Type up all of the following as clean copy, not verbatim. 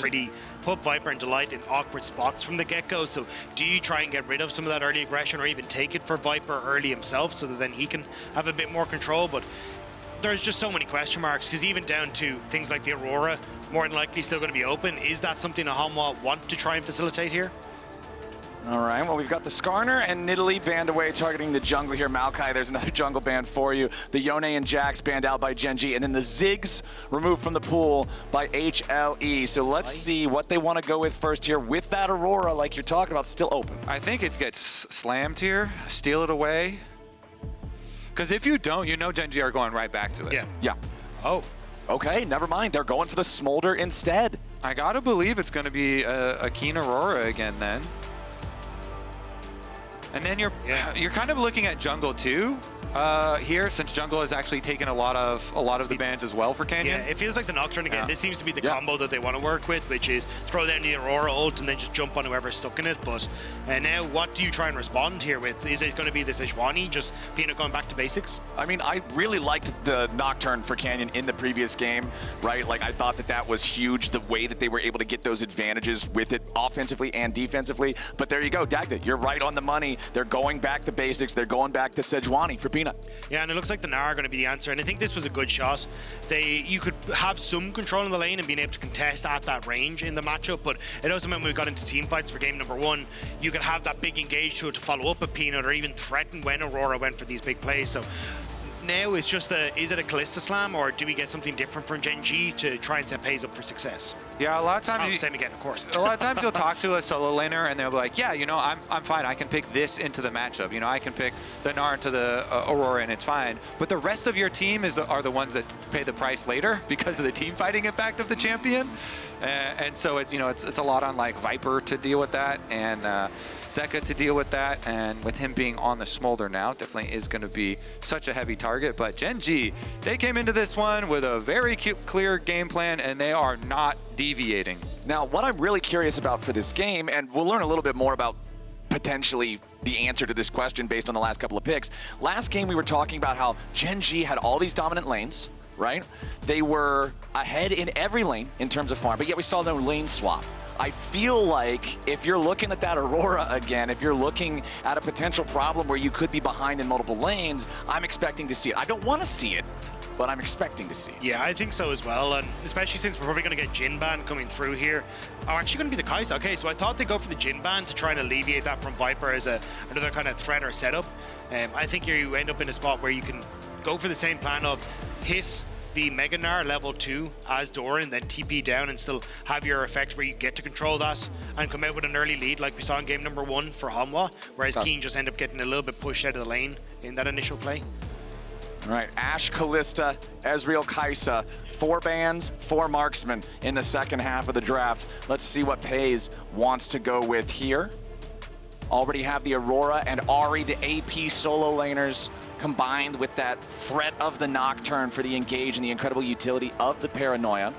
really put Viper and Delight in awkward spots from the get-go. So do you try and get rid of some of that early aggression or even take it for Viper early himself so that then he can have a bit more control? But there's just so many question marks, because even down to things like the Aurora, more than likely still going to be open. Is that something a Hanwha want to try and facilitate here? All right, well, we've got the Skarner and Nidalee banned away, targeting the jungle here. Maokai, there's another jungle ban for you. The Yone and Jax banned out by Gen.G, and then the Ziggs removed from the pool by HLE. So let's see what they want to go with first here with that Aurora, like you're talking about, still open. I think it gets slammed here, steal it away. Because if you don't, you know Gen.G are going right back to it. Yeah. Oh, okay, never mind. They're going for the Smolder instead. I gotta believe it's gonna be a Kiin Aurora again then. And then you're kind of looking at jungle too here, since jungle has actually taken a lot of the bans as well for Canyon. Yeah, it feels like the Nocturne again. This seems to be the combo that they want to work with, which is throw down the Aurora ult and then just jump on whoever's stuck in it. But now, what do you try and respond here with? Is it going to be the Sejuani, just Peanut going back to basics? I mean, I really liked the Nocturne for Canyon in the previous game, right? Like, I thought that that was huge, the way that they were able to get those advantages with it offensively and defensively. But there you go, Dagda, you're right on the money. They're going back to basics. They're going back to Sejuani for Peanut. Yeah, and it looks like the Gnar are going to be the answer. And I think this was a good shot. You could have some control in the lane and being able to contest at that range in the matchup, but it also meant when we got into team fights for game number 1, you could have that big engage to follow up a Peanut or even threaten when Aurora went for these big plays. So now it's just is it a Callista Slam, or do we get something different from Gen.G to try and set Peyz up for success? Yeah, a lot of times same again, of course. A lot of times you'll talk to a solo laner and they'll be like, yeah, you know, I'm fine. I can pick this into the matchup. You know, I can pick the Gnar into the Aurora and it's fine. But the rest of your team are the ones that pay the price later because of the team fighting impact of the champion. And so it's, you know, it's a lot on like Viper to deal with that and Zeka to deal with that. And with him being on the Smolder now, definitely is going to be such a heavy target. But Gen.G, they came into this one with a very clear game plan and they are not deviating. Now, what I'm really curious about for this game, and we'll learn a little bit more about potentially the answer to this question based on the last couple of picks. Last game we were talking about how Gen.G had all these dominant lanes, right? They were ahead in every lane in terms of farm, but yet we saw no lane swap. I feel like if you're looking at that Aurora again, if you're looking at a potential problem where you could be behind in multiple lanes, I'm expecting to see it. I don't want to see it, but I'm expecting to see it. Yeah, I think so as well, and especially since we're probably going to get Jhin ban coming through here. Oh, actually going to be the Kai'Sa. Okay, so I thought they'd go for the Jhin ban to try and alleviate that from Viper as another kind of threat or setup. I think you end up in a spot where you can go for the same plan of hit the Mega Gnar level 2 as Doran, then TP down and still have your effect where you get to control that and come out with an early lead like we saw in game number 1 for Hanwha, whereas Kiin just end up getting a little bit pushed out of the lane in that initial play. All right, Ashe, Callista, Ezreal, Kai'Sa, 4 bans, 4 marksmen in the second half of the draft. Let's see what Peyz wants to go with here. Already have the Aurora and Ahri, the AP solo laners, combined with that threat of the Nocturne for the engage and the incredible utility of the Paranoia.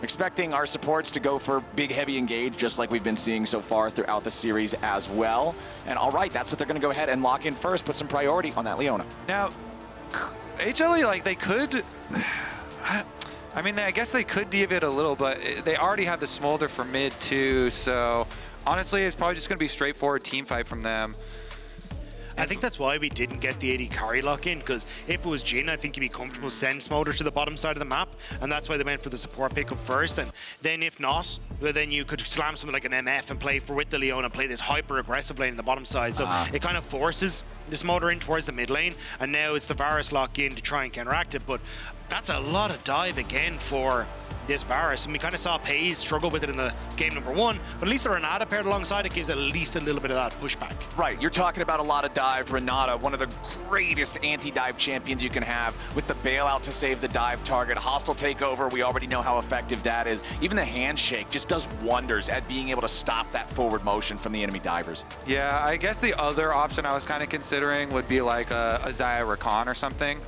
Expecting our supports to go for big, heavy engage, just like we've been seeing so far throughout the series as well. And all right, that's what they're going to go ahead and lock in first, put some priority on that Leona. Now, HLE, like, they could... I mean, I guess they could deviate a little, but they already have the Smolder for mid too, so honestly, it's probably just going to be a straightforward team fight from them. I think that's why we didn't get the AD carry lock in, because if it was Jhin, I think you'd be comfortable send Smolder to the bottom side of the map, and that's why they went for the support pickup first. And then if not, well, then you could slam something like an MF and play for with the Leona, play this hyper aggressive lane in the bottom side. So it kind of forces the Smolder in towards the mid lane, and now it's the Varus lock in to try and counteract it. But that's a lot of dive again for this Varus, and we kind of saw Peyz struggle with it in the game number 1, but at least the Renata paired alongside it gives at least a little bit of that pushback. Right, you're talking about a lot of dive. Renata, one of the greatest anti-dive champions you can have, with the bailout to save the dive target. Hostile takeover, we already know how effective that is. Even the handshake just does wonders at being able to stop that forward motion from the enemy divers. Yeah, I guess the other option I was kind of considering would be like a Xayah Rakan or something.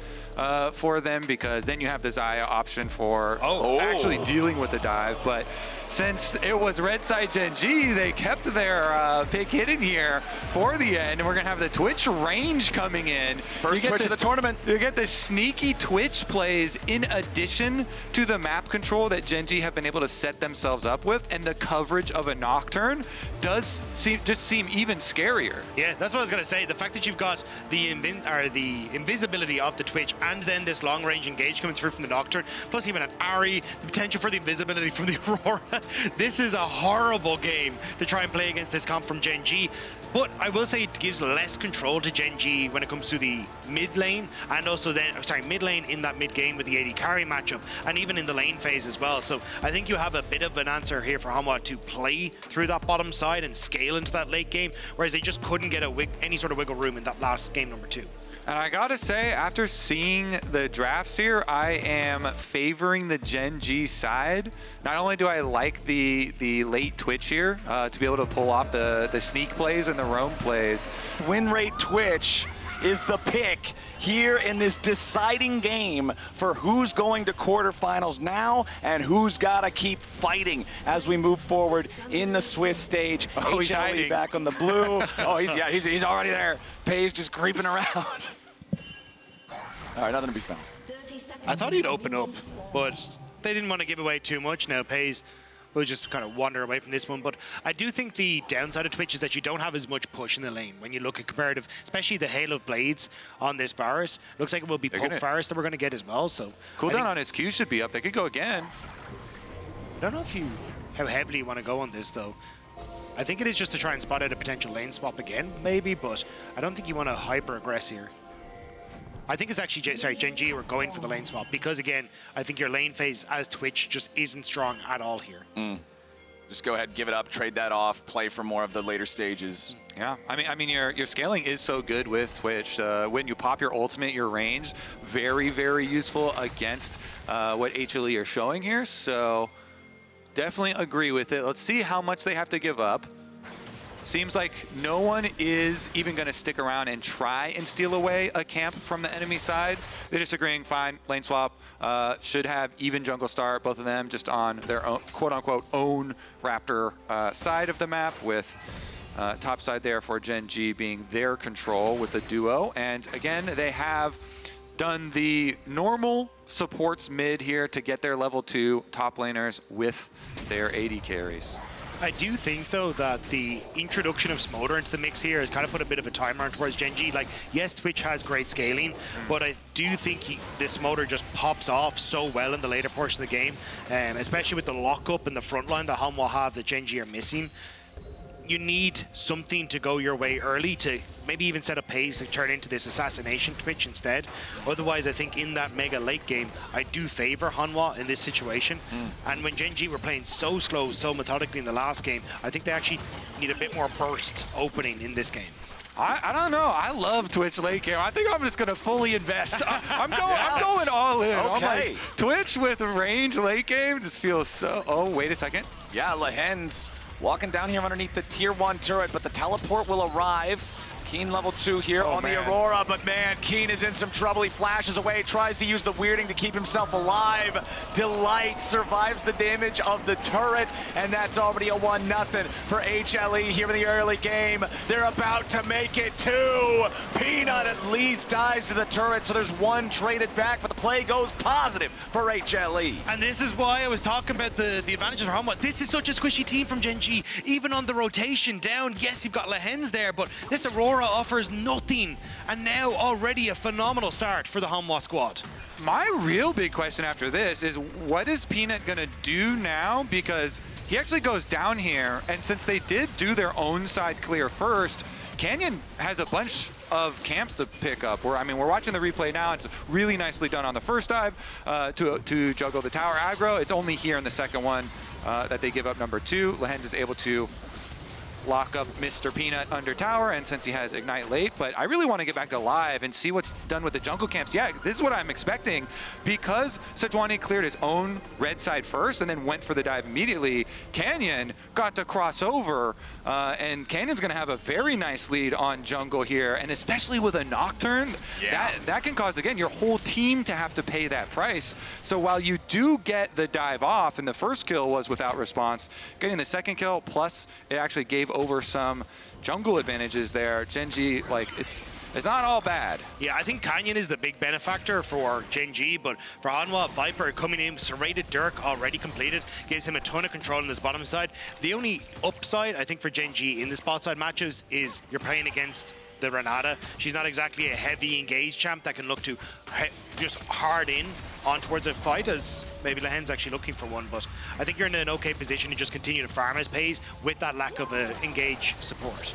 For them, because then you have the Xayah option for actually dealing with the dive. But since it was red side Gen.G, they kept their pick hidden here for the end, and we're gonna have the Twitch range coming in. First Twitch of the tournament. You get the sneaky Twitch plays in addition to the map control that Gen.G have been able to set themselves up with, and the coverage of a Nocturne does seem even scarier. Yeah, that's what I was gonna say. The fact that you've got the invisibility of the Twitch and then this long-range engage coming through from the Nocturne, plus even an Ahri, the potential for the invisibility from the Aurora. This is a horrible game to try and play against this comp from Gen.G. But I will say it gives less control to Gen.G when it comes to the mid lane, and also then, mid lane in that mid game with the AD carry matchup, and even in the lane phase as well. So I think you have a bit of an answer here for Hanwha to play through that bottom side and scale into that late game, whereas they just couldn't get any sort of wiggle room in that last game number 2. And I gotta say, after seeing the drafts here, I am favoring the Gen.G side. Not only do I like the late Twitch here to be able to pull off the sneak plays and the roam plays. Win rate Twitch is the pick here in this deciding game for who's going to quarterfinals now and who's got to keep fighting as we move forward in the Swiss stage. Oh, he's HLE hiding. back on the blue. Oh, he's already there. Peyz just creeping around. All right, nothing to be found. I thought he'd open up, but they didn't want to give away too much. Now Peyz will just kind of wander away from this one. But I do think the downside of Twitch is that you don't have as much push in the lane when you look at comparative, especially the Hail of Blades on this Varus. Looks like it will be Poke Varus that we're going to get as well. So Cooldown on his Q should be up. They could go again. I don't know how heavily you want to go on this though. I think it is just to try and spot out a potential lane swap again, maybe, but I don't think you want to hyper aggress here. I think it's actually, Gen.G were going for the lane swap because, again, I think your lane phase as Twitch just isn't strong at all here. Just go ahead, give it up, trade that off, play for more of the later stages. Yeah, I mean, your scaling is so good with Twitch. When you pop your ultimate, your range, very, very useful against what HLE are showing here. So definitely agree with it. Let's see how much they have to give up. Seems like no one is even going to stick around and try and steal away a camp from the enemy side. They're just agreeing, fine, lane swap. Should have even jungle start, both of them just on their own, quote-unquote, own Raptor side of the map, with top side there for Gen.G being their control with the duo. And again, they have done the normal supports mid here to get their level 2 top laners with their AD carries. I do think, though, that the introduction of Smolder into the mix here has kind of put a bit of a timer on towards Gen.G. Like, yes, Twitch has great scaling, but I do think this Smolder just pops off so well in the later portion of the game, especially with the lockup in the front line that Hanwha have that Gen.G are missing. You need something to go your way early to maybe even set up Peyz to turn into this assassination Twitch instead. Otherwise, I think in that mega late game, I do favor Hanwha in this situation. And when Gen.G were playing so slow, so methodically in the last game, I think they actually need a bit more burst opening in this game. I don't know. I love Twitch late game. I think I'm just going to fully invest. I'm going all in. Okay. Like, Twitch with range late game just feels so... Oh, wait a second. Yeah, Lehends walking down here underneath the tier 1 turret, but the teleport will arrive. Kiin level 2 here on the Aurora, but man, Kiin is in some trouble. He flashes away, tries to use the weirding to keep himself alive. Delight survives the damage of the turret, and that's already a 1-0 for HLE here in the early game. They're about to make it 2. Peanut at least dies to the turret, so there's 1 traded back, but the play goes positive for HLE. And this is why I was talking about the advantages for Hanwha. This is such a squishy team from Gen.G. Even on the rotation down, yes, you've got Lehends there, but this Aurora offers nothing, and now already a phenomenal start for the Hanwha squad. My real big question after this is, what is Peanut gonna do now? Because he actually goes down here, and since they did do their own side clear first, Canyon has a bunch of camps to pick up. We're watching the replay now. It's really nicely done on the first dive to juggle the tower aggro. It's only here in the second one that they give up number 2. Lehends is able to lock up Mr. Peanut under tower, and since he has Ignite late, but I really want to get back to live and see what's done with the jungle camps. Yeah, this is what I'm expecting. Because Sejuani cleared his own red side first and then went for the dive immediately, Canyon got to cross over, and Canyon's going to have a very nice lead on jungle here, and especially with a Nocturne, that can cause, again, your whole team to have to pay that price. So while you do get the dive off, and the first kill was without response, getting the second kill, plus it actually gave over some jungle advantages there. Gen.G, like, it's not all bad. Yeah, I think Canyon is the big benefactor for Gen.G, but for Hanwha, Viper coming in, serrated Dirk already completed, gives him a ton of control on this bottom side. The only upside, I think, for Gen.G in the spot side matches is you're playing against the Renata. She's not exactly a heavy engaged champ that can look to just hard in on towards a fight, as maybe Lehends actually looking for one, but I think you're in an okay position to just continue to farm as Peyz with that lack of engage support.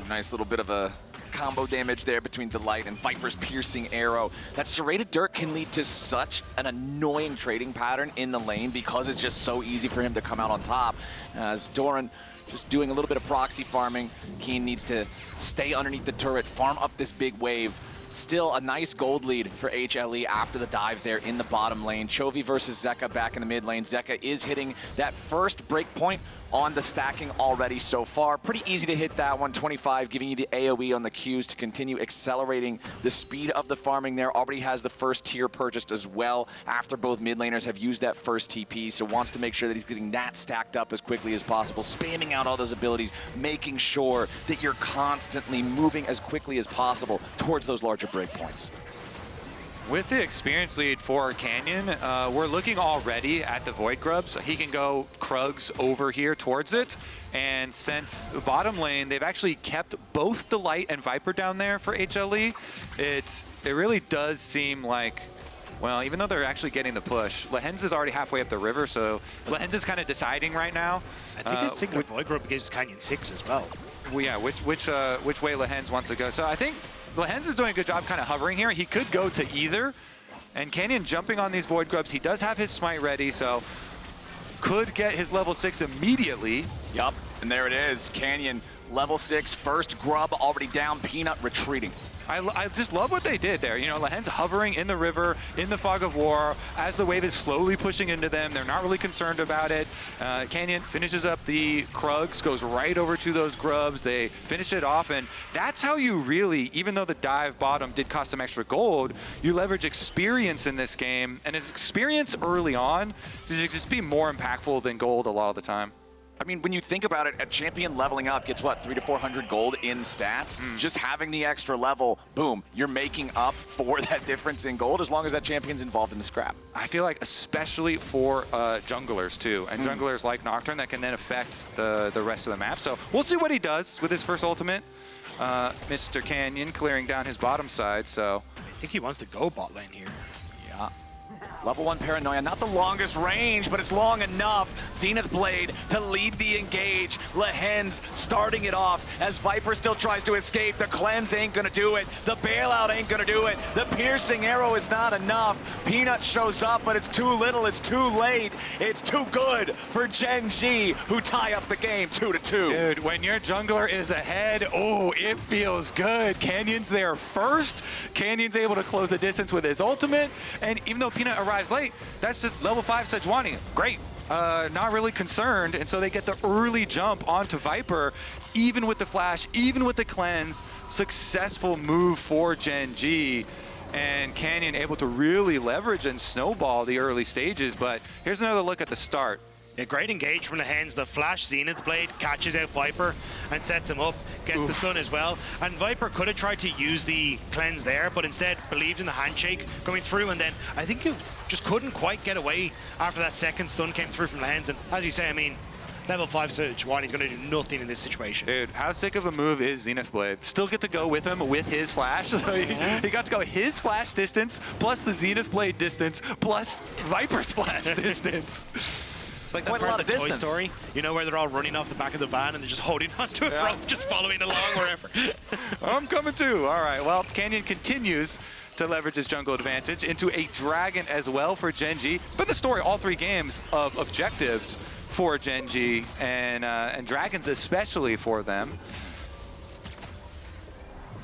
Nice little bit of a combo damage there between Delight and Viper's piercing arrow. That serrated Dirk can lead to such an annoying trading pattern in the lane because it's just so easy for him to come out on top. As Doran just doing a little bit of proxy farming, Kiin needs to stay underneath the turret, farm up this big wave. Still a nice gold lead for HLE after the dive there in the bottom lane. Chovy versus Zeka back in the mid lane. Zeka is hitting that first break point on the stacking already so far. Pretty easy to hit that one. 25, giving you the AoE on the Qs to continue accelerating the speed of the farming there. Already has the first tier purchased as well after both mid laners have used that first TP, so wants to make sure that he's getting that stacked up as quickly as possible, spamming out all those abilities, making sure that you're constantly moving as quickly as possible towards those larger breakpoints. With the experience lead for Canyon, we're looking already at the Void Grub, so he can go Krugs over here towards it. And since bottom lane, they've actually kept both Delight and Viper down there for HLE. It really does seem like, well, even though they're actually getting the push, Lehends is already halfway up the river, so Lehends is kind of deciding right now. I think it's thinking Void Grub against Canyon 6 as well. Well, yeah, which way Lehends wants to go. So I think Lehends is doing a good job kind of hovering here. He could go to either, and Canyon jumping on these Void Grubs. He does have his smite ready, so could get his level 6 immediately. Yup, and there it is. Canyon, level 6, first grub already down, Peanut retreating. I just love what they did there. You know, Lehends hovering in the river, in the fog of war, as the wave is slowly pushing into them. They're not really concerned about it. Canyon finishes up the Krugs, goes right over to those Grubs. They finish it off, and that's how you really, even though the dive bottom did cost some extra gold, you leverage experience in this game, and his experience early on to just be more impactful than gold a lot of the time. I mean, when you think about it, a champion leveling up gets, what, 300 to 400 gold in stats? Just having the extra level, boom, you're making up for that difference in gold as long as that champion's involved in the scrap. I feel like especially for junglers, too, and junglers like Nocturne that can then affect the rest of the map. So we'll see what he does with his first ultimate. Mr. Canyon clearing down his bottom side, so. I think he wants to go bot lane here. Yeah. Level 1 Paranoia, not the longest range, but it's long enough. Zenith Blade to lead the engage. Lehends starting it off as Viper still tries to escape. The cleanse ain't gonna do it. The bailout ain't gonna do it. The piercing arrow is not enough. Peanut shows up, but it's too little, it's too late. It's too good for Gen.G, who tie up the game 2-2. Dude, when your jungler is ahead, oh, it feels good. Canyon's there first. Canyon's able to close the distance with his ultimate, and even though Peanut arrives late, that's just level 5 Sejuani. Great. Not really concerned, and so they get the early jump onto Viper, even with the flash, even with the cleanse. Successful move for Gen.G, and Canyon able to really leverage and snowball the early stages, but here's another look at the start. A great engage from Lehends. The flash Zenith Blade catches out Viper and sets him up, gets the stun as well. And Viper could have tried to use the cleanse there, but instead believed in the handshake going through, and then I think he just couldn't quite get away after that second stun came through from Lehends. And as you say, I mean, level 5 Sejuani's going to do nothing in this situation. Dude, how sick of a move is Zenith Blade? Still get to go with him with his flash. So he got to go his flash distance, plus the Zenith Blade distance, plus Viper's flash distance. It's like that part of the Toy Story, you know, where they're all running off the back of the van and they're just holding onto a rope, just following along wherever. I'm coming too. All right, well, Canyon continues to leverage his jungle advantage into a dragon as well for Gen.G. It's been the story all 3 games of objectives for Gen.G and dragons especially for them.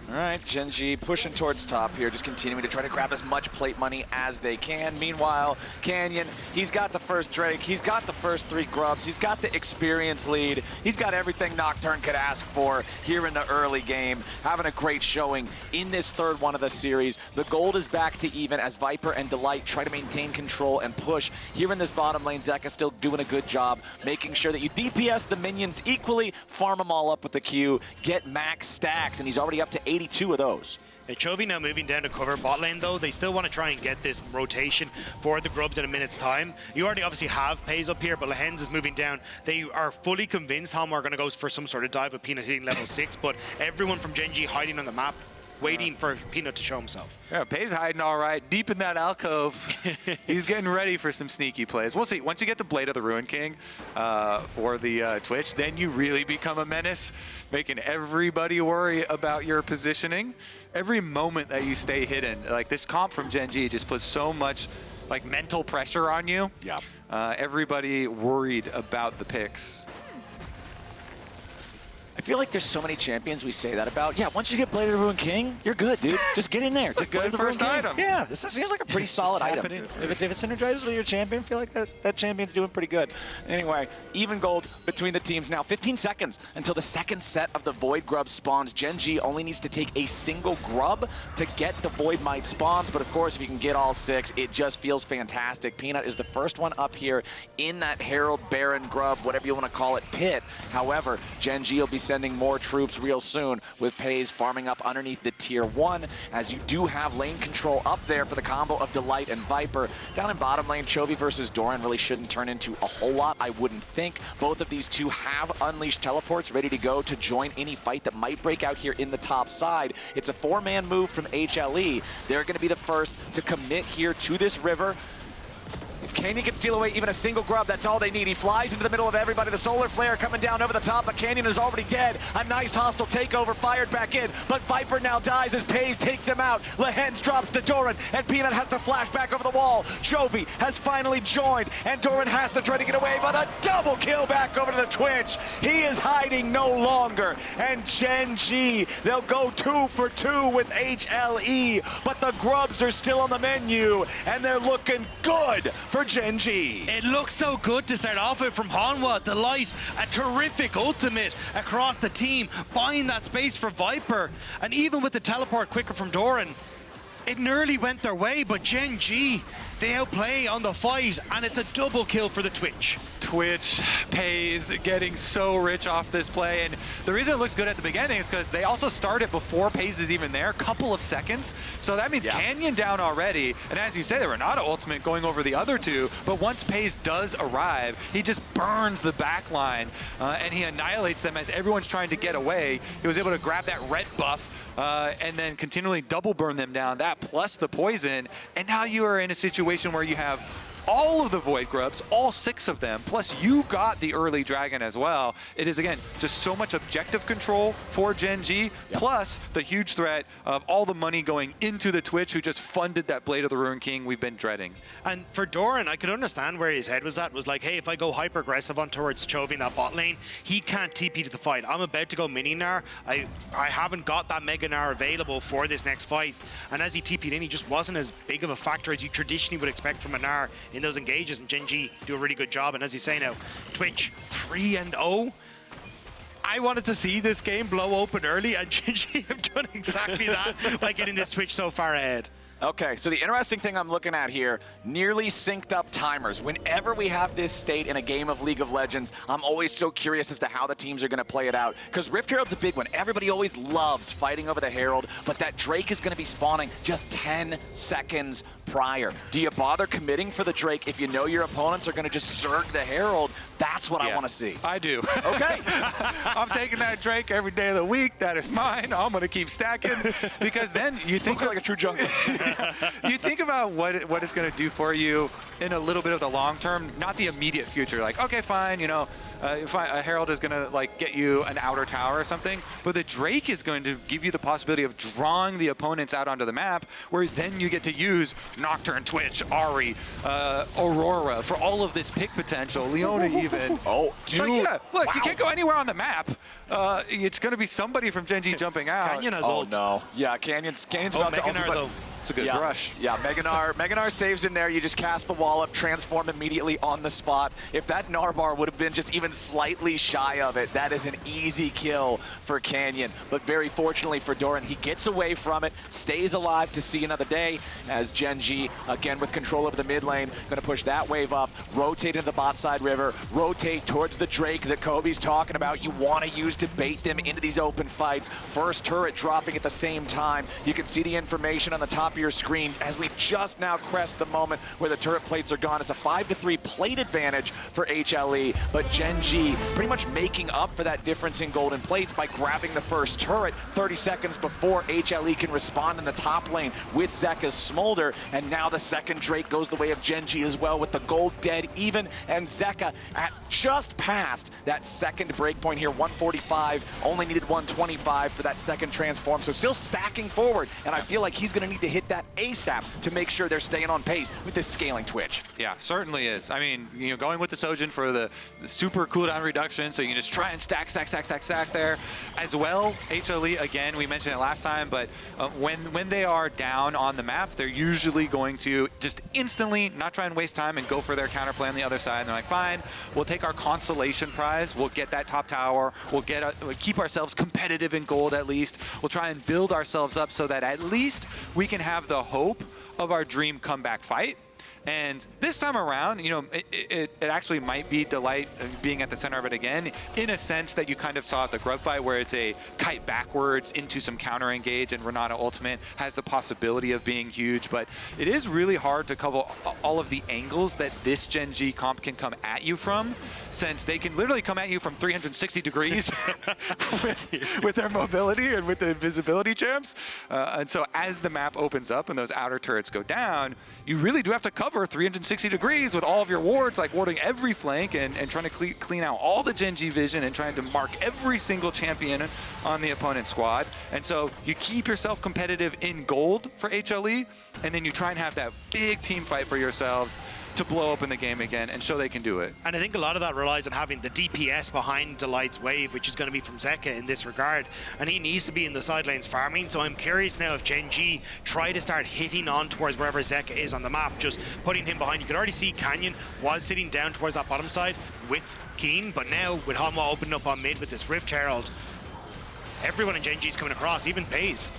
All right, Gen.G pushing towards top here, just continuing to try to grab as much plate money as they can. Meanwhile, Canyon, he's got the first Drake, he's got the first 3 grubs, he's got the experience lead, he's got everything Nocturne could ask for here in the early game, having a great showing in this 3rd one of the series. The gold is back to even as Viper and Delight try to maintain control and push. Here in this bottom lane, Zeka still doing a good job, making sure that you DPS the minions equally, farm them all up with the Q, get max stacks, and he's already up to 82 of those. Chovy now moving down to cover bot lane though. They still want to try and get this rotation for the grubs in a minute's time. You already obviously have Peyz up here, but Lehends is moving down. They are fully convinced Hanwha are going to go for some sort of dive with Peanut hitting level 6, but everyone from Gen.G hiding on the map, waiting for Peanut to show himself. Yeah, Peyz hiding all right, deep in that alcove. He's getting ready for some sneaky plays. We'll see. Once you get the Blade of the Ruin King for the Twitch, then you really become a menace, making everybody worry about your positioning. Every moment that you stay hidden, like this comp from Gen.G just puts so much like mental pressure on you. Yeah. Everybody worried about the picks. I feel like there's so many champions we say that about. Yeah, once you get Blade of the Ruin King, you're good, dude. Just get in there. It's a good first item. Yeah, this seems like a pretty solid item. If it synergizes with your champion, I feel like that champion's doing pretty good. Anyway, even gold between the teams now. 15 seconds until the 2nd set of the Void Grub spawns. Gen.G only needs to take a single grub to get the Void Might spawns, but of course, if you can get all 6, it just feels fantastic. Peanut is the first one up here in that Herald, Baron, Grub, whatever you want to call it, pit. However, Gen.G will be sending more troops real soon with Peyz farming up underneath the tier 1 as you do have lane control up there for the combo of Delight and Viper. Down in bottom lane, Chovy versus Doran really shouldn't turn into a whole lot, I wouldn't think. Both of these two have unleashed teleports ready to go to join any fight that might break out here in the top side. It's a 4-man move from HLE. They're going to be the first to commit here to this river. If Canyon can steal away even a single grub, that's all they need. He flies into the middle of everybody. The solar flare coming down over the top, but Canyon is already dead. A nice hostile takeover fired back in, but Viper now dies as Peyz takes him out. Lehends drops to Doran, and Peanut has to flash back over the wall. Chovy has finally joined, and Doran has to try to get away, but a double kill back over to the Twitch. He is hiding no longer, and Gen.G, they'll go 2 for 2 with HLE, but the grubs are still on the menu, and they're looking good for Gen.G. It looks so good to start off with from Hanwha. Delight, a terrific ultimate across the team, buying that space for Viper. And even with the teleport quicker from Doran, it nearly went their way, but Gen.G, they outplay on the fight, and it's a double kill for the Twitch. Twitch, Peyz getting so rich off this play, and the reason it looks good at the beginning is because they also started before Peyz is even there, a couple of seconds, so that means Canyon down already, and as you say, the Renata ultimate going over the other two, but once Peyz does arrive, he just burns the back line, and he annihilates them as everyone's trying to get away. He was able to grab that red buff, and then continually double burn them down, that plus the poison, and now you are in a situation where you have all of the Void Grubs, all 6 of them, plus you got the early Dragon as well. It is, again, just so much objective control for Gen.G, plus the huge threat of all the money going into the Twitch, who just funded that Blade of the Ruin King we've been dreading. And for Doran, I could understand where his head was at, was like, hey, if I go hyper-aggressive on towards Chovy in that bot lane, he can't TP to the fight. I'm about to go mini Gnar. I haven't got that mega Gnar available for this next fight. And as he TP'd in, he just wasn't as big of a factor as you traditionally would expect from a Gnar in those engages, and Gen.G do a really good job. And as you say now, Twitch 3-0. I wanted to see this game blow open early, and Gen.G have done exactly that by getting this Twitch so far ahead. Okay, so the interesting thing I'm looking at here, nearly synced up timers. Whenever we have this state in a game of League of Legends, I'm always so curious as to how the teams are going to play it out. Because Rift Herald's a big one. Everybody always loves fighting over the Herald, but that Drake is going to be spawning just 10 seconds prior. Do you bother committing for the Drake if you know your opponents are going to just zerg the Herald? That's what I want to see. I do. Okay. I'm taking that Drake every day of the week. That is mine. I'm going to keep stacking, because then you think like a true jungler. You think about what it's going to do for you in a little bit of the long term, not the immediate future. Like, okay, fine, you know, if a Herald is going to like get you an outer tower or something, but the Drake is going to give you the possibility of drawing the opponents out onto the map, where then you get to use Nocturne, Twitch, Ahri, Aurora for all of this pick potential, Leona even. Oh, dude. Like, yeah, look, wow. you can't go anywhere on the map. It's going to be somebody from Gen.G jumping out. Canyon has Oh, ult. no. Yeah, Canyon's about to Gnar, ult, though. It's a good yeah, rush. Yeah, Gnar saves him there. You just cast the wall up, transform immediately on the spot. If that Gnar bar would have been just even slightly shy of it, that is an easy kill for Canyon. But very fortunately for Doran, he gets away from it, stays alive to see another day, as Gen.G, again with control of the mid lane, gonna push that wave up, rotate into the bot side river, rotate towards the Drake that Kobe's talking about. You wanna use to bait them into these open fights. First turret dropping at the same time. You can see the information on the top of your screen as we just now crest the moment where the turret plates are gone. It's a 5-3 plate advantage for HLE, but Gen.G pretty much making up for that difference in golden plates by grabbing the first turret 30 seconds before HLE can respond in the top lane with Zeka's Smolder, and now the second Drake goes the way of Gen.G as well with the gold dead even, and Zeka at just past that second breakpoint here, 145, only needed 125 for that second transform, so still stacking forward, and I feel like he's gonna need to hit that ASAP to make sure they're staying on pace with this scaling Twitch. Yeah, certainly is. I mean, going with the Sojin for the super cooldown reduction, so you can just try and stack there. As well, HLE, again, we mentioned it last time, but when they are down on the map, they're usually going to just instantly not try and waste time and go for their counterplay on the other side. And they're like, fine, we'll take our consolation prize, we'll get that top tower, we'll keep ourselves competitive in gold at least, we'll try and build ourselves up so that at least we can have the hope of our dream comeback fight. And this time around, it actually might be Delight being at the center of it again, in a sense that you kind of saw at the grub fight, where it's a kite backwards into some counter engage, and Renata ultimate has the possibility of being huge. But it is really hard to cover all of the angles that this Gen.G comp can come at you from, since they can literally come at you from 360 degrees with their mobility and with the invisibility gems. And so as the map opens up and those outer turrets go down, you really do have to cover 360 degrees with all of your wards, like warding every flank and trying to clean out all the Gen.G vision and trying to mark every single champion on the opponent's squad. And so you keep yourself competitive in gold for HLE, and then you try and have that big team fight for yourselves to blow up in the game again and show they can do it. And I think a lot of that relies on having the DPS behind Delight's wave, which is going to be from Zeka in this regard. And he needs to be in the side lanes farming. So I'm curious now if Gen.G try to start hitting on towards wherever Zeka is on the map, just putting him behind. You could already see Canyon was sitting down towards that bottom side with Kiin, but now with Hanwha opening up on mid with this Rift Herald, everyone in Gen.G is coming across, even Peyz.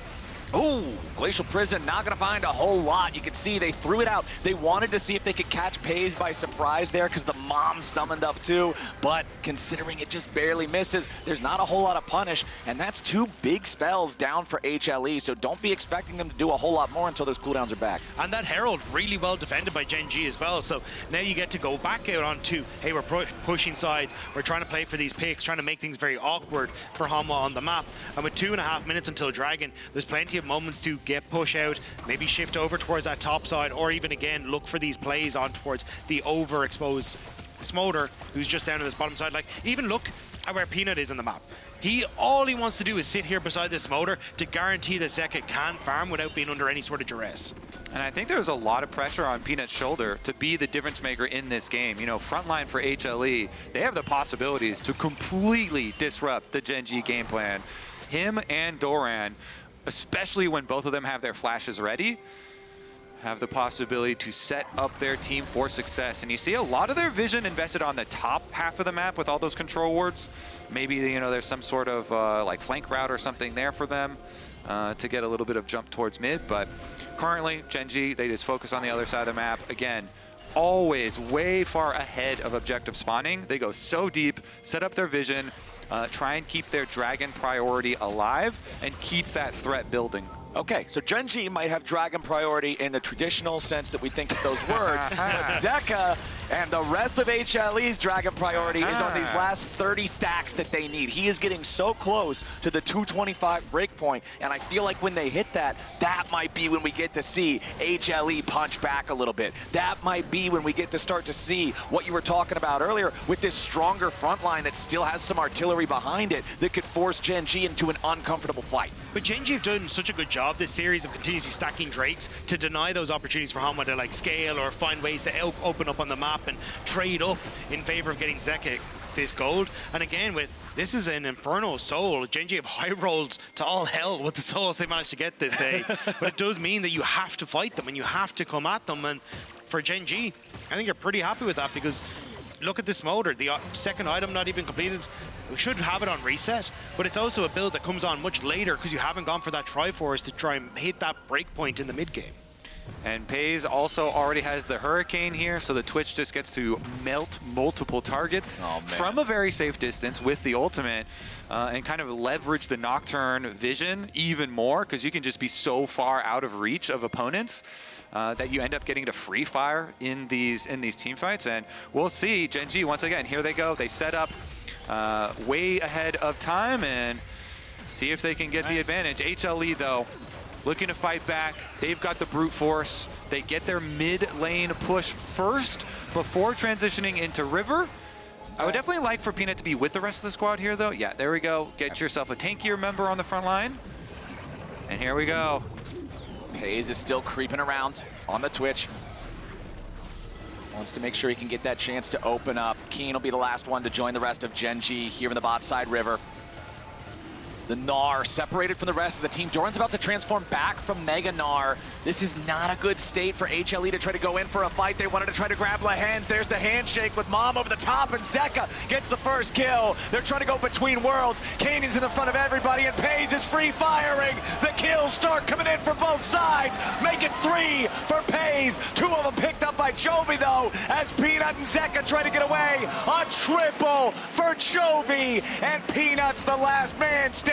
Ooh, Glacial Prison, not gonna find a whole lot. You can see they threw it out. They wanted to see if they could catch Peyz by surprise there because the mom summoned up too, but considering it just barely misses, there's not a whole lot of punish, and that's 2 big spells down for HLE, so don't be expecting them to do a whole lot more until those cooldowns are back. And that Herald really well defended by Gen.G as well, so now you get to go back out onto, hey, we're pushing sides, we're trying to play for these picks, trying to make things very awkward for Hanwha on the map, and with 2.5 minutes until Dragon, there's plenty of moments to get push out, maybe shift over towards that top side, or even again look for these plays on towards the overexposed Smolder, who's just down on this bottom side. Like, even look at where Peanut is on the map. All he wants to do is sit here beside this Smolder to guarantee that Zeka can farm without being under any sort of duress. And I think there's a lot of pressure on Peanut's shoulder to be the difference maker in this game. Frontline for HLE, they have the possibilities to completely disrupt the Gen.G game plan. Him and Doran, especially when both of them have their flashes ready, have the possibility to set up their team for success. And you see a lot of their vision invested on the top half of the map with all those control wards. Maybe, there's some sort of like flank route or something there for them to get a little bit of jump towards mid. But currently, Gen.G, they just focus on the other side of the map. Again, always way far ahead of objective spawning. They go so deep, set up their vision, try and keep their dragon priority alive, and keep that threat building. Okay, so Gen.G might have dragon priority in the traditional sense that we think of those words, but Zeka And the rest of HLE's Dragon priority is on these last 30 stacks that they need. He is getting so close to the 225 breakpoint, and I feel like when they hit that, that might be when we get to see HLE punch back a little bit. That might be when we get to start to see what you were talking about earlier with this stronger front line that still has some artillery behind it that could force Gen.G into an uncomfortable fight. But Gen.G have done such a good job this series of continuously stacking Drakes to deny those opportunities for Hanwha to like scale or find ways to open up on the map and trade up in favor of getting Zeka this gold. And again, with this is an Inferno Soul. Gen.G have high rolled to all hell with the souls they managed to get this day. But it does mean that you have to fight them and you have to come at them. And for Gen.G, I think you're pretty happy with that because look at the Smolder, the second item not even completed. We should have it on reset, but it's also a build that comes on much later because you haven't gone for that Triforce to try and hit that breakpoint in the mid game. And Peyz also already has the Hurricane here, so the Twitch just gets to melt multiple targets from a very safe distance with the ultimate and kind of leverage the Nocturne vision even more because you can just be so far out of reach of opponents that you end up getting to free fire in these team fights. And we'll see Gen.G once again. Here they go. They set up way ahead of time and see if they can get the advantage. HLE though, looking to fight back. They've got the brute force. They get their mid lane push first before transitioning into river. I would definitely like for Peanut to be with the rest of the squad here though. Yeah, there we go. Get yourself a tankier member on the front line. And here we go. Peyz is still creeping around on the Twitch. Wants to make sure he can get that chance to open up. Kiin will be the last one to join the rest of Gen.G here in the bot side river. The Gnar separated from the rest of the team. Doran's about to transform back from Mega Gnar. This is not a good state for HLE to try to go in for a fight. They wanted to try to grab Lehends. There's the handshake with Mom over the top, and Zeka gets the first kill. They're trying to go between worlds. Kiin's in the front of everybody, and Peyz is free firing. The kills start coming in for both sides. Make it 3 for Peyz. 2 of them picked up by Chovy, though, as Peanut and Zeka try to get away. A triple for Chovy, and Peanut's the last man standing.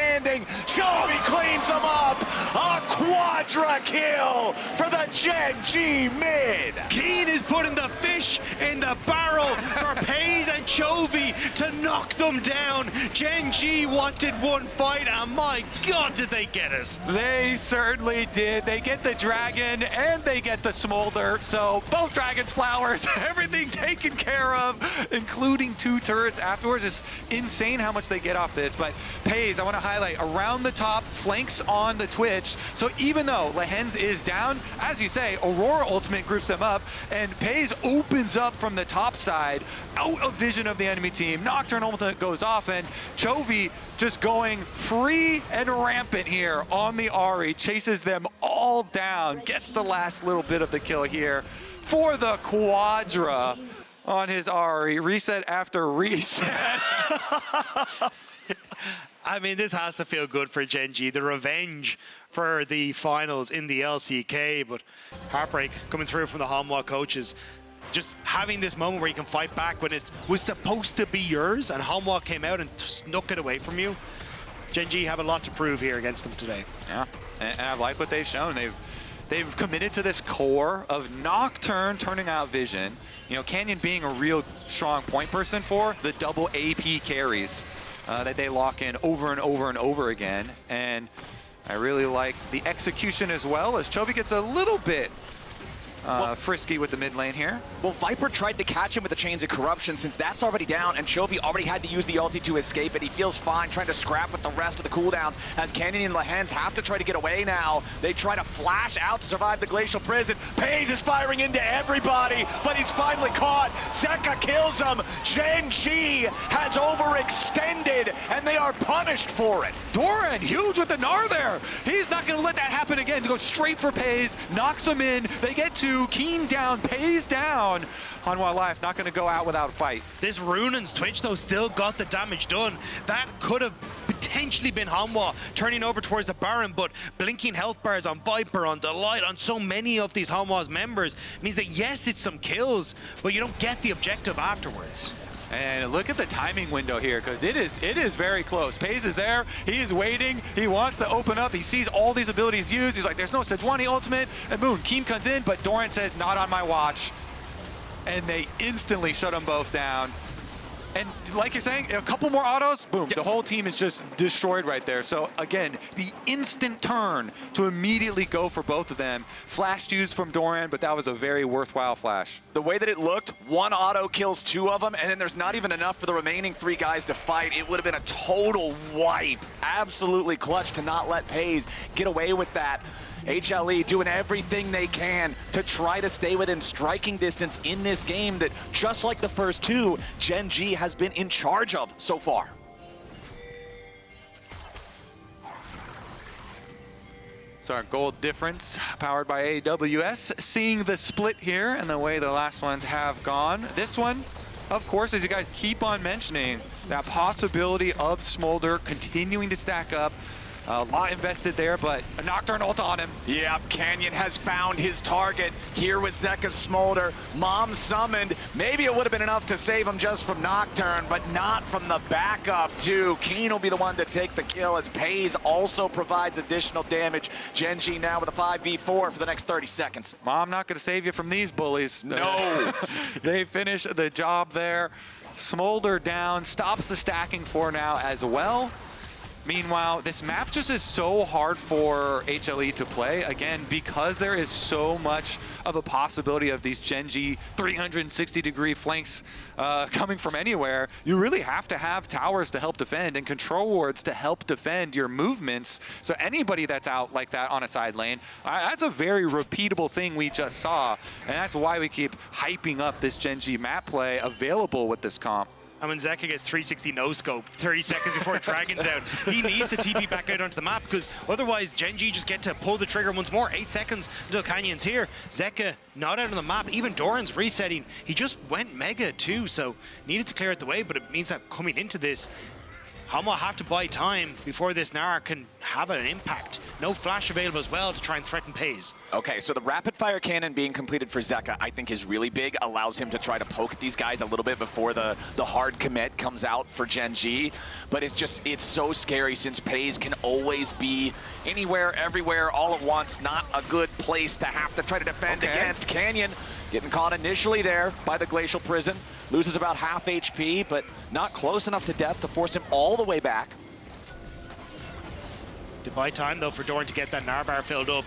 Chovy cleans them up. A quadra kill for the Gen.G mid. Kiin is putting the fish in the barrel for Peyz and Chovy to knock them down. Gen.G wanted one fight, and my God, did they get it. They certainly did. They get the dragon and they get the smolder. So both dragon's flowers, everything taken care of, including 2 turrets afterwards. It's insane how much they get off this. But Peyz, I want to highlight around the top, flanks on the Twitch. So even though Lehends is down, as you say, Aurora ultimate groups them up, and Peyz opens up from the top side, out of vision of the enemy team. Nocturne ultimate goes off, and Chovy just going free and rampant here on the Ahri, chases them all down, gets the last little bit of the kill here for the quadra on his Ahri. Reset after reset. I mean, this has to feel good for Gen.G. The revenge for the finals in the LCK, but heartbreak coming through from the Hanwha coaches. Just having this moment where you can fight back when it was supposed to be yours, and Hanwha came out and snuck it away from you. Gen.G have a lot to prove here against them today. Yeah, and I like what they've shown. They've committed to this core of Nocturne turning out vision. You know, Canyon being a real strong point person for the double AP carries that they lock in over and over and over again. And I really like the execution as well, as Chovy gets a little bit frisky with the mid lane here. Well, Viper tried to catch him with the Chains of Corruption since that's already down, and Chovy already had to use the ulti to escape it. He feels fine trying to scrap with the rest of the cooldowns as Canyon and Lehends have to try to get away now. They try to flash out to survive the Glacial Prison. Peyz is firing into everybody, but he's finally caught. Zeka kills him. Gen.G has overextended, and they are punished for it. Doran, huge with the Gnar there. He's not going to let that happen again. To go straight for Peyz, knocks him in. They get 2, Kiin down, Peyz down. Hanwha Life not going to go out without a fight. This Runan's Twitch, though, still got the damage done. That could have potentially been Hanwha turning over towards the Baron, but blinking health bars on Viper, on Delight, on so many of these Hanwha's members means that, yes, it's some kills, but you don't get the objective afterwards. And look at the timing window here, because it is very close. Peyz is there, he is waiting, he wants to open up, he sees all these abilities used, he's like, there's no Sejuani ultimate, and boom, Kiin comes in, but Doran says, not on my watch. and they instantly shut them both down. And like you're saying, a couple more autos, boom, the whole team is just destroyed right there. So again, the instant turn to immediately go for both of them. Flash used from Doran, but that was a very worthwhile flash. The way that it looked, one auto kills two of them, and then there's not even enough for the remaining three guys to fight. It would have been a total wipe. Absolutely clutch to not let Peyz get away with that. HLE doing everything they can to try to stay within striking distance in this game that, just like the first two, Gen.G has been in charge of so far. So our gold difference powered by AWS, seeing the split here and the way the last ones have gone. This one, of course, as you guys keep on mentioning, that possibility of Smolder continuing to stack up. A lot invested there, but a Nocturne ult on him. Yep, Canyon has found his target here with Zeka's Smolder. Mom summoned. Maybe it would have been enough to save him just from Nocturne, but not from the backup, too. Kiin will be the one to take the kill as Peyz also provides additional damage. Gen.G now with a 5v4 for the next 30 seconds. Mom not going to save you from these bullies. No. They finish the job there. Smolder down, stops the stacking for now as well. Meanwhile, this map just is so hard for HLE to play, again, because there is so much of a possibility of these Gen.G 360-degree flanks coming from anywhere. You really have to have towers to help defend and control wards to help defend your movements. So anybody that's out like that on a side lane, that's a very repeatable thing we just saw, and that's why we keep hyping up this Gen.G map play available with this comp. And when Zeka gets 360 no-scope 30 seconds before Dragon's out, he needs to TP back out onto the map, because otherwise Gen.G just get to pull the trigger once more. 8 seconds until Canyon's here. Zeka not out on the map. Even Doran's resetting. He just went mega too, so needed to clear out the way, but it means that coming into this, Hanwha have to buy time before this Gnar can have an impact. No flash available as well to try and threaten Peyz. Okay, so the rapid fire cannon being completed for Zeka, I think is really big. Allows him to try to poke at these guys a little bit before the hard commit comes out for Gen.G. But it's so scary since Peyz can always be anywhere, everywhere, all at once. Not a good place to have to try to defend against. Canyon getting caught initially there by the Glacial Prison. Loses about half HP, but not close enough to death to force him all the way back. To buy time, though, for Doran to get that Gnar bar filled up.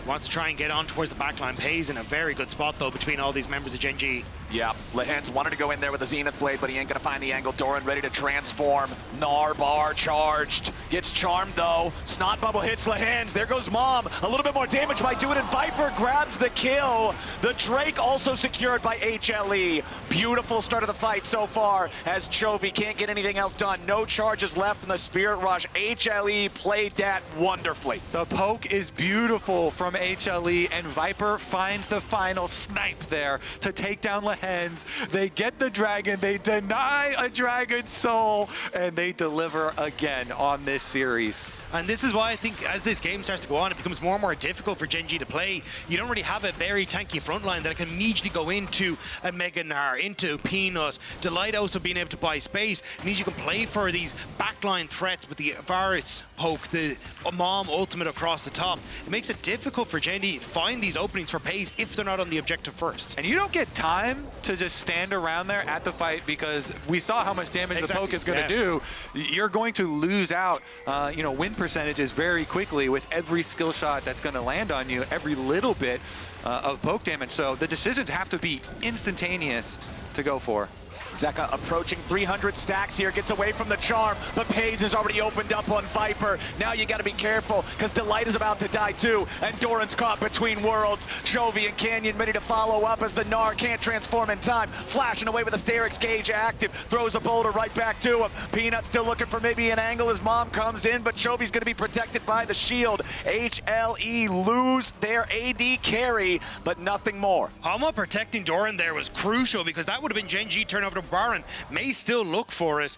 Wants to try and get on towards the backline. Peyz in a very good spot, though, between all these members of Gen.G. Yeah, Lehends wanted to go in there with a Zenith Blade, but he ain't gonna find the angle. Doran ready to transform. Gnar bar charged. Gets charmed, though. Snot Bubble hits Lehends. There goes Mom. A little bit more damage by doing it, and Viper grabs the kill. The Drake also secured by HLE. Beautiful start of the fight so far, as Chovy can't get anything else done. No charges left in the Spirit Rush. HLE played that wonderfully. The poke is beautiful from HLE, and Viper finds the final snipe there to take down Lehends. They get the dragon, they deny a dragon's soul, and they deliver again on this series. And this is why I think as this game starts to go on, it becomes more and more difficult for Gen.G to play. You don't really have a very tanky frontline that can immediately go into a Mega Gnar, into Peanut. Delight also being able to buy space. It means you can play for these backline threats with the Varus poke, the Mom ultimate across the top. It makes it difficult for Gen.G to find these openings for Peyz if they're not on the objective first. And you don't get time to just stand around there at the fight, because we saw how much damage the poke is going to do. You're going to lose out, win percentages very quickly with every skill shot that's going to land on you, every little bit of poke damage. So the decisions have to be instantaneous to go for. Zeka approaching 300 stacks here, gets away from the charm, but Peyz has already opened up on Viper. Now you gotta be careful, because Delight is about to die too, and Doran's caught between worlds. Chovy and Canyon ready to follow up as the Gnar can't transform in time. Flashing away with a Sterix gauge active, throws a boulder right back to him. Peanut still looking for maybe an angle as Mom comes in, but Chovy's gonna be protected by the shield. HLE lose their AD carry, but nothing more. Hanwha protecting Doran there was crucial, because that would have been Gen.G turn over to Baron. May still look for it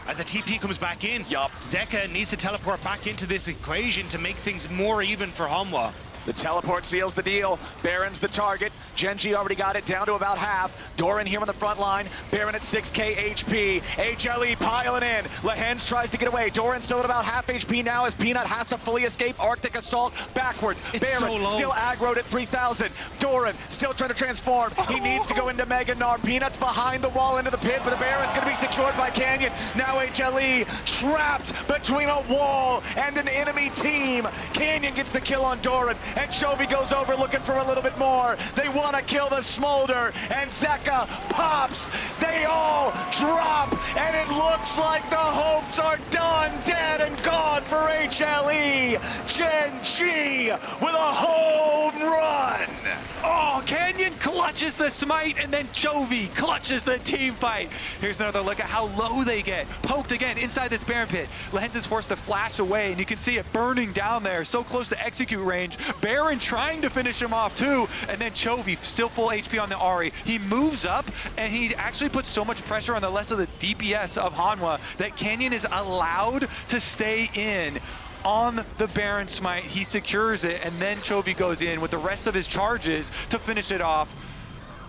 as a TP comes back in. Yup. Zeka needs to teleport back into this equation to make things more even for Hanwha. The teleport seals the deal. Baron's the target. Gen.G already got it down to about half. Doran here on the front line. Baron at 6k HP. HLE piling in. Lehends tries to get away. Doran still at about half HP now as Peanut has to fully escape. Arctic Assault backwards. It's Baron so still aggroed at 3,000. Doran still trying to transform. He needs to go into Mega Gnar. Peanut's behind the wall into the pit, but the Baron's going to be secured by Canyon. Now HLE trapped between a wall and an enemy team. Canyon gets the kill on Doran, and Chovy goes over looking for a little bit more. They want to kill the Smolder, and Zeka pops. They all drop, and it looks like the hopes are done, dead and gone for HLE. Gen.G with a home run. Oh, Canyon clutches the smite, and then Chovy clutches the team fight. Here's another look at how low they get. Poked again inside this Baron pit. Lehends is forced to flash away, and you can see it burning down there, so close to execute range. Baron trying to finish him off too, and then Chovy still full HP on the Ahri. He moves up, and he actually puts so much pressure on the rest of the DPS of Hanwha that Canyon is allowed to stay in on the Baron smite. He secures it, and then Chovy goes in with the rest of his charges to finish it off.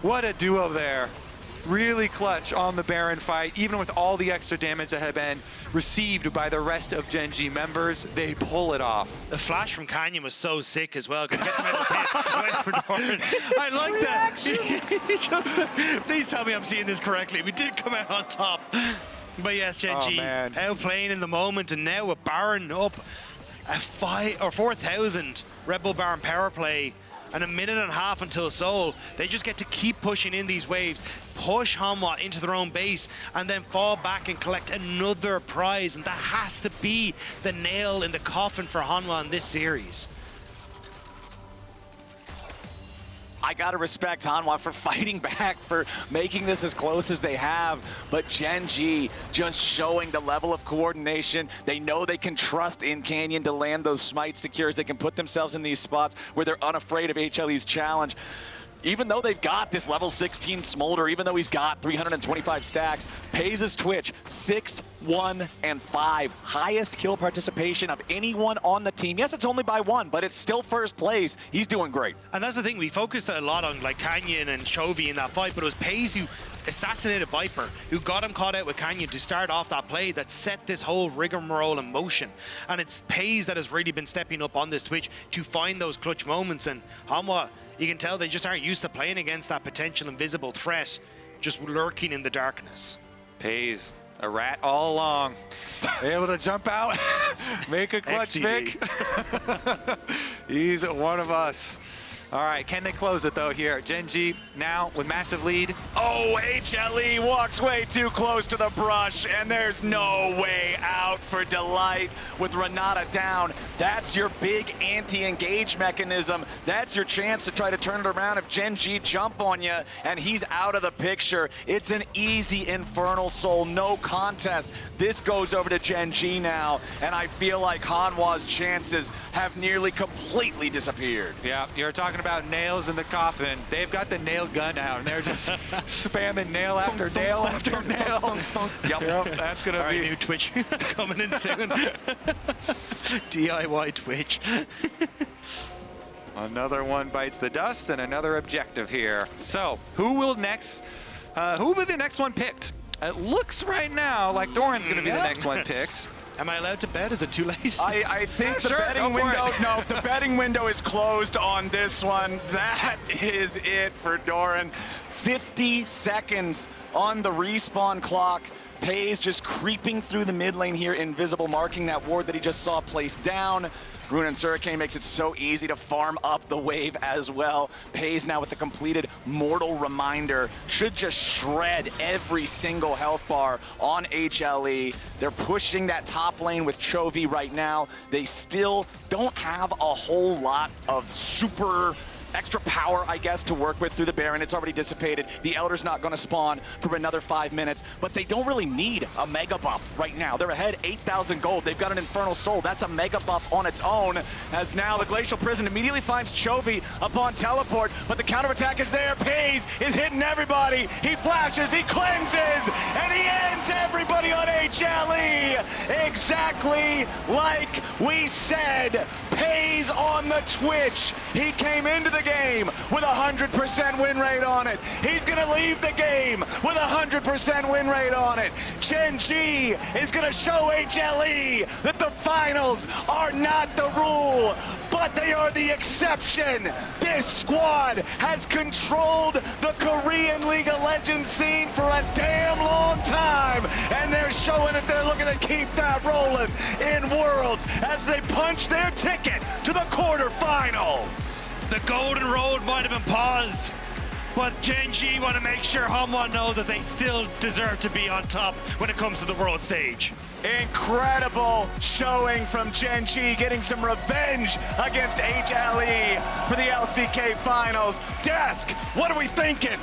What a duo there. Really clutch on the Baron fight, even with all the extra damage that had been received by the rest of Gen.G members. They pull it off. The flash from Canyon was so sick as well, because he gets him out of the pit, went for Doran. I like that. He just, please tell me I'm seeing this correctly. We did come out on top. But yes, Gen.G outplaying in the moment, and now a Baron up a 4,000 Red Bull Baron power play. And a minute and a half until Soul. They just get to keep pushing in these waves, push Hanwha into their own base, and then fall back and collect another prize. And that has to be the nail in the coffin for Hanwha in this series. I gotta respect Hanwha for fighting back, for making this as close as they have, but Gen.G just showing the level of coordination. They know they can trust in Canyon to land those smite secures. They can put themselves in these spots where they're unafraid of HLE's challenge. Even though they've got this level 16 Smolder, even though he's got 325 stacks, Peyz' Twitch, 6, 1, and 5. Highest kill participation of anyone on the team. Yes, it's only by 1, but it's still first place. He's doing great. And that's the thing, we focused a lot on like Canyon and Chovy in that fight, but it was Peyz who assassinated Viper, who got him caught out with Canyon to start off that play that set this whole rigmarole in motion. And it's Peyz that has really been stepping up on this Twitch to find those clutch moments. And Hanwha, you can tell they just aren't used to playing against that potential invisible threat, just lurking in the darkness. Peyz, a rat all along. Able to jump out, make a clutch pick. He's one of us. All right, can they close it though here? Gen.G now with massive lead. Oh, HLE walks way too close to the brush, and there's no way out for Delight with Renata down. That's your big anti-engage mechanism. That's your chance to try to turn it around if Gen.G jump on you, and he's out of the picture. It's an easy Infernal Soul, no contest. This goes over to Gen.G now, and I feel like Hanwha's chances have nearly completely disappeared. Yeah, you're talking about nails in the coffin. They've got the nail gun out, and they're just spamming nail after nail after nail. Yep, that's gonna be new Twitch coming in soon. DIY Twitch. Another one bites the dust, and another objective here. So, who will next? Who will be the next one picked? It looks right now like Doran's gonna be the next one picked. Am I allowed to bet? Is it too late? I think the sure, betting window, no, the betting window is closed on this one. That is it for Doran. 50 seconds on the respawn clock. Peyz just creeping through the mid lane here, invisible, marking that ward that he just saw placed down. Rune and Hurricane makes it so easy to farm up the wave as well. Peyz now with the completed Mortal Reminder should just shred every single health bar on HLE. They're pushing that top lane with Chovy right now. They still don't have a whole lot of super extra power, I guess, to work with through the Baron. It's already dissipated. The Elder's not going to spawn for another 5 minutes, but they don't really need a mega buff right now. They're ahead 8,000 gold. They've got an Infernal Soul. That's a mega buff on its own, as now the Glacial Prison immediately finds Chovy upon teleport, but the counterattack is there. Peyz is hitting everybody. He flashes, he cleanses, and he ends everybody on HLE. Exactly like we said. Peyz on the Twitch. He came into the game with 100% win rate on it. He's gonna leave the game with 100% win rate on it. Gen.G is gonna show HLE that the finals are not the rule, but they are the exception. This squad has controlled the Korean League of Legends scene for a damn long time, and they're showing that they're looking to keep that rolling in Worlds as they punch their ticket to the quarterfinals. The golden road might have been paused, but Gen.G want to make sure Hanwha know that they still deserve to be on top when it comes to the world stage. Incredible showing from Gen.G, getting some revenge against HLE for the LCK finals. Desk, what are we thinking?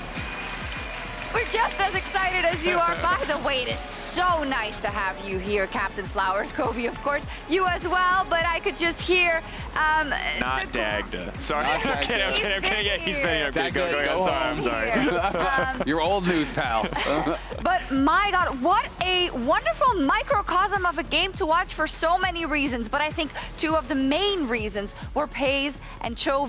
We're just as excited as you are. By the way, it is so nice to have you here, Captain Flowers. Chovy, of course, you as well, but I could just hear... Not Dagda. Sorry. Not I'm kidding, I'm Dagda. kidding, I'm kidding. Yeah, he's been here. Dagda, Go ahead. I'm sorry. Your old news pal. But my God, what a wonderful microcosm of a game to watch for so many reasons. But I think two of the main reasons were Peyz and Chovy